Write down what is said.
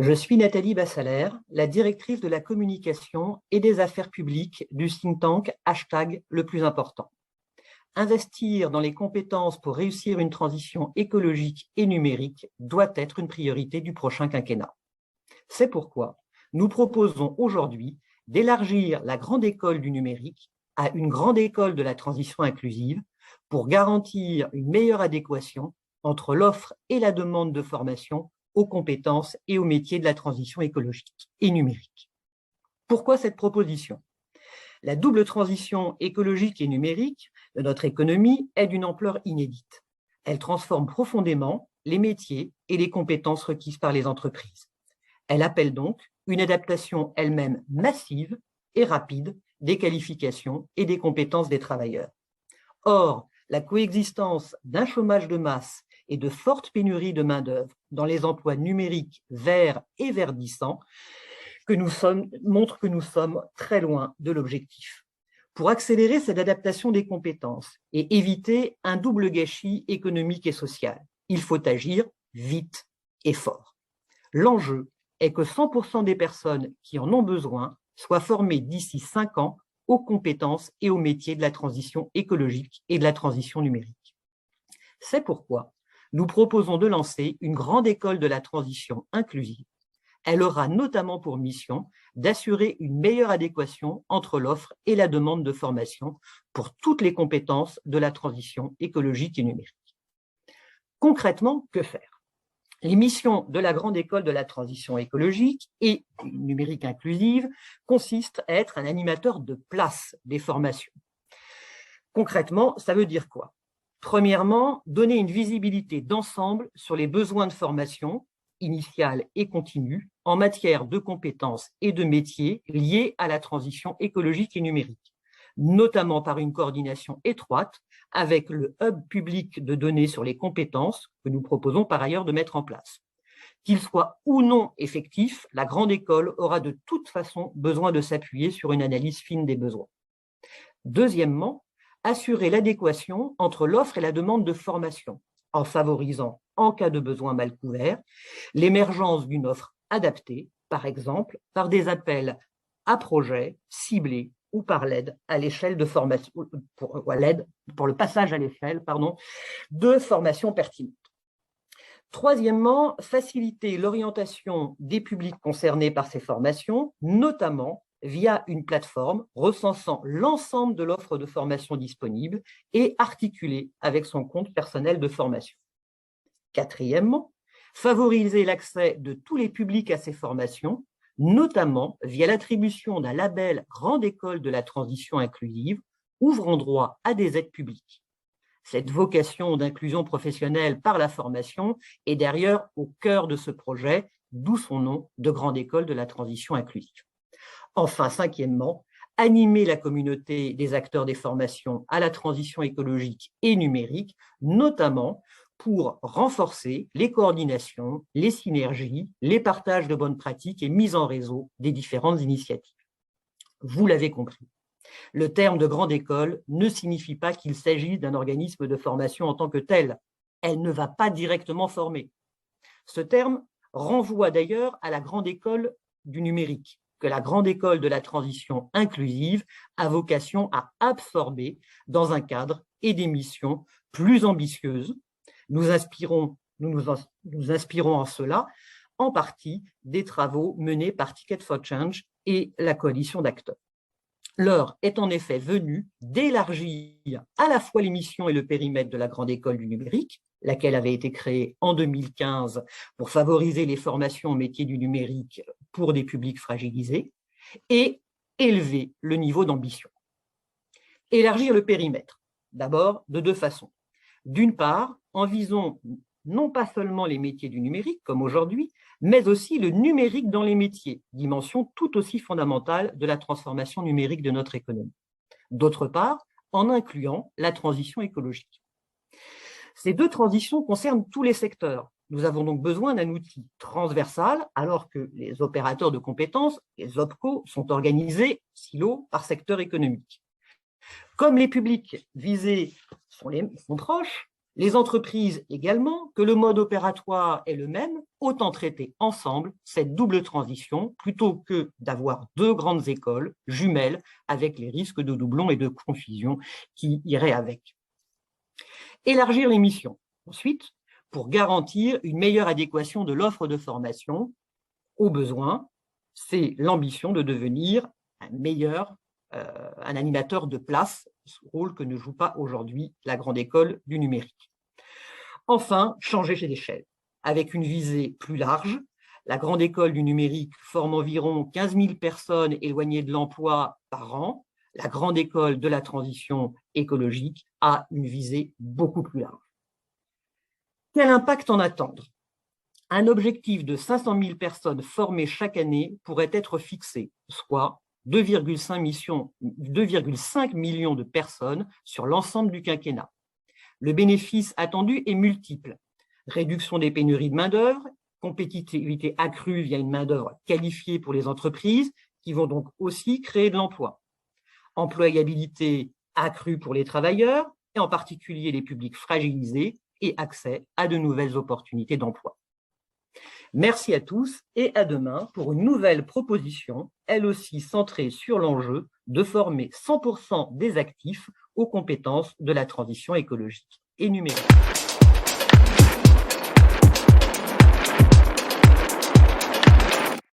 Je suis Nathalie Bassalaire, la directrice de la communication et des affaires publiques du think tank #le plus important. Investir dans les compétences pour réussir une transition écologique et numérique doit être une priorité du prochain quinquennat. C'est pourquoi nous proposons aujourd'hui d'élargir la grande école du numérique à une grande école de la transition inclusive pour garantir une meilleure adéquation entre l'offre et la demande de formation aux compétences et aux métiers de la transition écologique et numérique. Pourquoi cette proposition ? La double transition écologique et numérique de notre économie est d'une ampleur inédite. Elle transforme profondément les métiers et les compétences requises par les entreprises. Elle appelle donc une adaptation elle-même massive et rapide des qualifications et des compétences des travailleurs. Or, la coexistence d'un chômage de masse et de fortes pénuries de main-d'œuvre dans les emplois numériques verts et verdissants montre que nous sommes très loin de l'objectif. Pour accélérer cette adaptation des compétences et éviter un double gâchis économique et social, il faut agir vite et fort. L'enjeu est que 100% des personnes qui en ont besoin soient formées d'ici 5 ans aux compétences et aux métiers de la transition écologique et de la transition numérique. C'est pourquoi nous proposons de lancer une grande école de la transition inclusive. Elle aura notamment pour mission d'assurer une meilleure adéquation entre l'offre et la demande de formation pour toutes les compétences de la transition écologique et numérique. Concrètement, que faire ? Les missions de la grande école de la transition écologique et numérique inclusive consistent à être un animateur de place des formations. Concrètement, ça veut dire quoi ? Premièrement, donner une visibilité d'ensemble sur les besoins de formation initiale et continue en matière de compétences et de métiers liés à la transition écologique et numérique, notamment par une coordination étroite avec le hub public de données sur les compétences que nous proposons par ailleurs de mettre en place. Qu'il soit ou non effectif, la grande école aura de toute façon besoin de s'appuyer sur une analyse fine des besoins. Deuxièmement, assurer l'adéquation entre l'offre et la demande de formation, en favorisant, en cas de besoin mal couvert, l'émergence d'une offre adaptée, par exemple par des appels à projets ciblés ou par l'aide à l'échelle de formation, pour le passage à l'échelle, de formation pertinente. Troisièmement, faciliter l'orientation des publics concernés par ces formations, notamment via une plateforme recensant l'ensemble de l'offre de formation disponible et articulée avec son compte personnel de formation. Quatrièmement, favoriser l'accès de tous les publics à ces formations, notamment via l'attribution d'un label Grande École de la transition inclusive, ouvrant droit à des aides publiques. Cette vocation d'inclusion professionnelle par la formation est d'ailleurs au cœur de ce projet, d'où son nom de Grande École de la transition inclusive. Enfin, cinquièmement, animer la communauté des acteurs des formations à la transition écologique et numérique, notamment pour renforcer les coordinations, les synergies, les partages de bonnes pratiques et mise en réseau des différentes initiatives. Vous l'avez compris, le terme de grande école ne signifie pas qu'il s'agit d'un organisme de formation en tant que tel. Elle ne va pas directement former. Ce terme renvoie d'ailleurs à la grande école du numérique, que la grande école de la transition inclusive a vocation à absorber dans un cadre et des missions plus ambitieuses. Nous nous inspirons en cela en partie des travaux menés par Ticket for Change et la coalition d'acteurs. L'heure est en effet venue d'élargir à la fois les missions et le périmètre de la grande école du numérique, laquelle avait été créée en 2015 pour favoriser les formations au métier du numérique pour des publics fragilisés, et élever le niveau d'ambition. Élargir le périmètre, d'abord de deux façons. D'une part, en visant non pas seulement les métiers du numérique, comme aujourd'hui, mais aussi le numérique dans les métiers, dimension tout aussi fondamentale de la transformation numérique de notre économie. D'autre part, en incluant la transition écologique. Ces deux transitions concernent tous les secteurs. Nous avons donc besoin d'un outil transversal, alors que les opérateurs de compétences, les OPCO, sont organisés silos par secteur économique. Comme les publics visés sont proches, Les entreprises également, que le mode opératoire est le même, autant traiter ensemble cette double transition plutôt que d'avoir deux grandes écoles jumelles avec les risques de doublons et de confusion qui iraient avec. Élargir les missions. Ensuite, pour garantir une meilleure adéquation de l'offre de formation aux besoins, c'est l'ambition de devenir un animateur de place, ce rôle que ne joue pas aujourd'hui la grande école du numérique. Enfin, changer d'échelle, avec une visée plus large. La grande école du numérique forme environ 15 000 personnes éloignées de l'emploi par an. La grande école de la transition écologique a une visée beaucoup plus large. Quel impact en attendre? Un objectif de 500 000 personnes formées chaque année pourrait être fixé, soit 2,5 millions de personnes sur l'ensemble du quinquennat. Le bénéfice attendu est multiple. Réduction des pénuries de main-d'œuvre, compétitivité accrue via une main-d'œuvre qualifiée pour les entreprises qui vont donc aussi créer de l'emploi. Employabilité accrue pour les travailleurs et en particulier les publics fragilisés et accès à de nouvelles opportunités d'emploi. Merci à tous et à demain pour une nouvelle proposition, elle aussi centrée sur l'enjeu de former 100% des actifs aux compétences de la transition écologique et numérique.